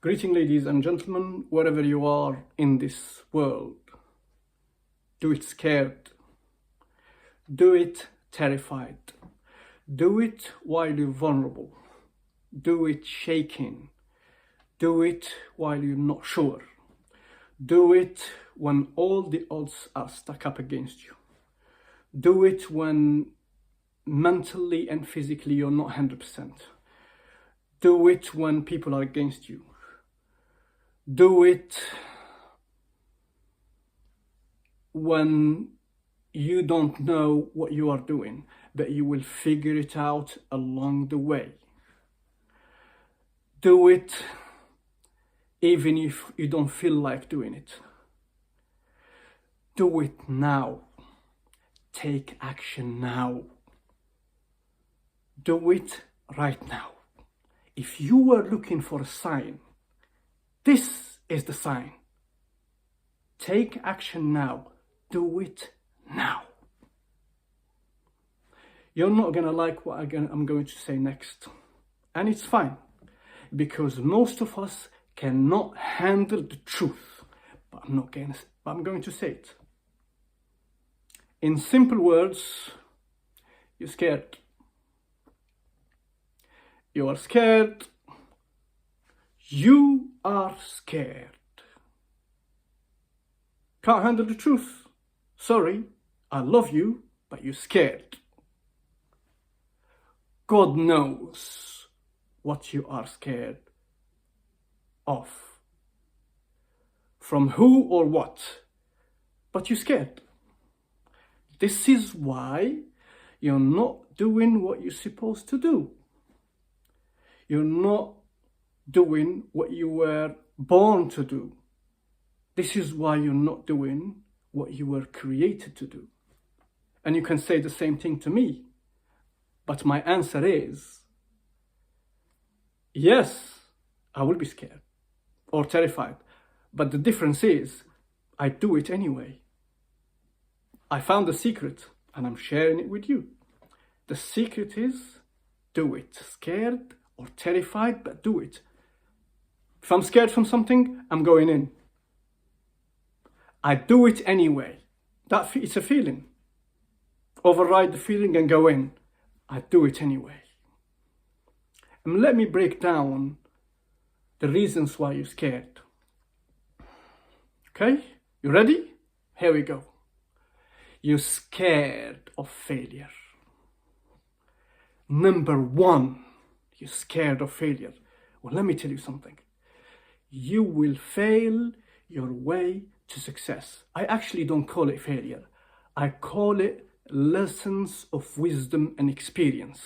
Greeting, ladies and gentlemen, wherever you are in this world. Do it scared. Do it terrified. Do it while you're vulnerable. Do it shaking. Do it while you're not sure. Do it when all the odds are stacked up against you. Do it when mentally and physically you're not 100%. Do it when people are against you. Do it when you don't know what you are doing, but you will figure it out along the way. Do it even if you don't feel like doing it. Do it now. Take action now. Do it right now. If you were looking for a sign, this is the sign. Take action now. Do it now. You're not going to like what I'm going to say next. And it's fine. Because most of us cannot handle the truth. But I'm going to say it. In simple words, you're scared. You are scared. You are scared. Can't handle the truth. Sorry, I love you, but you're scared. God knows what you are scared of. From who or what, but you're scared. This is why you're not doing what you're supposed to do. You're not doing what you were born to do. This is why you're not doing what you were created to do. And you can say the same thing to me. But my answer is, yes, I will be scared or terrified. But the difference is, I do it anyway. I found the secret and I'm sharing it with you. The secret is, do it. Scared or terrified, but do it. If I'm scared from something, I'm going in. I do it anyway. It's a feeling. Override the feeling and go in. I do it anyway. And let me break down the reasons why you're scared. Okay? You ready? Here we go. You're scared of failure. Number one, you're scared of failure. Well, let me tell you something. You will fail your way to success. I actually don't call it failure. I call it lessons of wisdom and experience.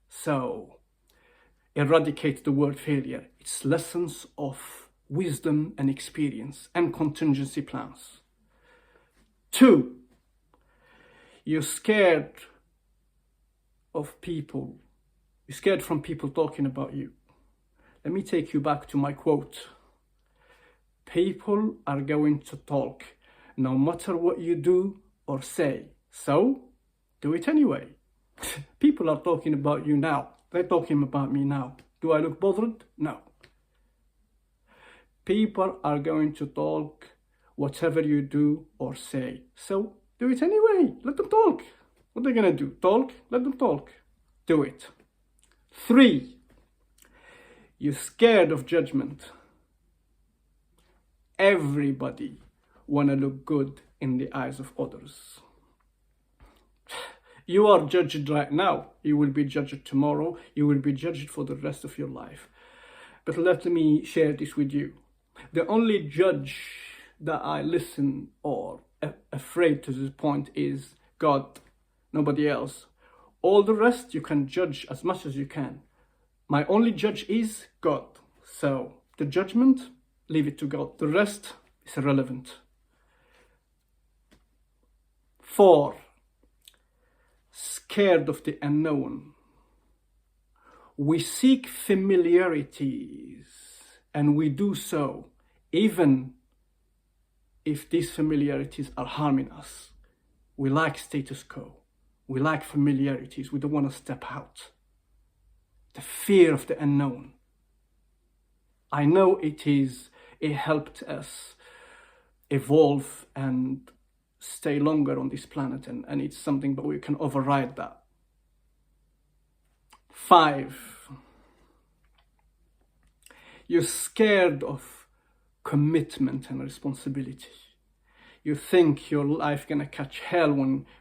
So, eradicate the word failure. It's lessons of wisdom and experience and contingency plans. 2, you're scared of people. You're scared from people talking about you. Let me take you back to my quote. People are going to talk no matter what you do or say. So, do it anyway. People are talking about you now. They're talking about me now. Do I look bothered? No. People are going to talk whatever you do or say. So, do it anyway. Let them talk. What are they going to do? Talk? Let them talk. Do it. 3, you're scared of judgment. Everybody want to look good in the eyes of others. You are judged right now. You will be judged tomorrow. You will be judged for the rest of your life. But let me share this with you. The only judge that I listen or afraid to this point is God, nobody else. All the rest you can judge as much as you can. My only judge is God. So the judgment, leave it to God. The rest is irrelevant. 4, scared of the unknown. We seek familiarities, and we do so even if these familiarities are harming us. We like status quo. We like familiarities. We don't want to step out. The fear of the unknown. I know it helped us evolve and stay longer on this planet, and it's something, but we can override that. 5, you're scared of commitment and responsibility. You think your life gonna catch hell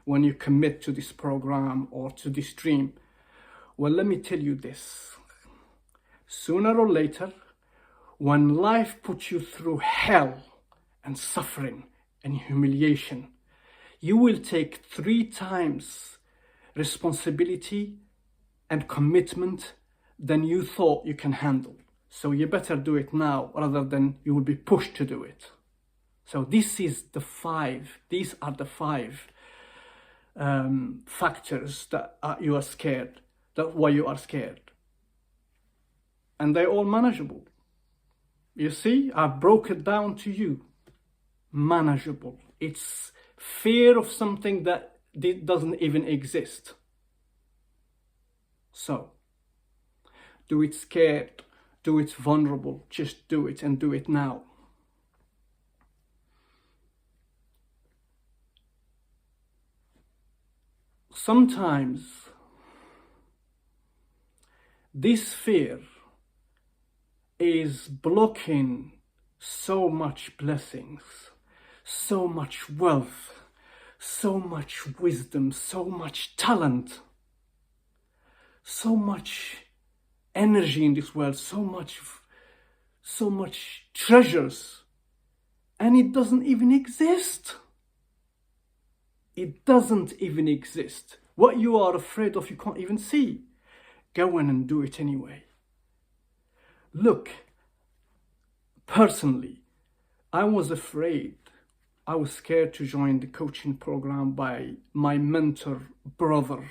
when you commit to this program or to this dream. Well, let me tell you this. Sooner or later, when life puts you through hell and suffering and humiliation, you will take 3 times responsibility and commitment than you thought you can handle. So you better do it now rather than you will be pushed to do it. So these are the 5 factors that you are scared, that why you are scared. And they're all manageable. You see, I broke it down to you. Manageable. It's fear of something that doesn't even exist. So, do it scared, do it vulnerable, just do it and do it now. Sometimes this fear is blocking so much blessings, so much wealth, so much wisdom, so much talent, so much energy in this world, so much treasures, and it doesn't even exist. It doesn't even exist. What you are afraid of, you can't even see. Go in and do it anyway. Look, personally, I was afraid. I was scared to join the coaching program by my mentor, brother,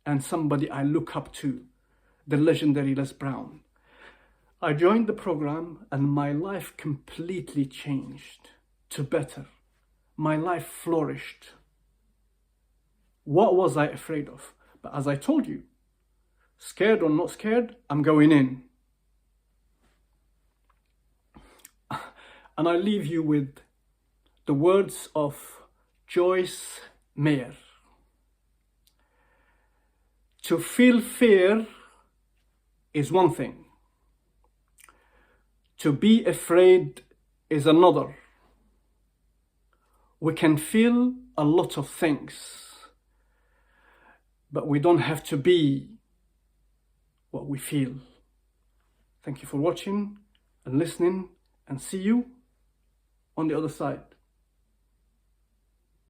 and somebody I look up to, the legendary Les Brown. I joined the program and my life completely changed to better. My life flourished. What was I afraid of? But as I told you, scared or not scared, I'm going in. And I leave you with the words of Joyce Meyer. To feel fear is one thing. To be afraid is another. We can feel a lot of things, but we don't have to be what we feel. Thank you for watching and listening, and see you on the other side.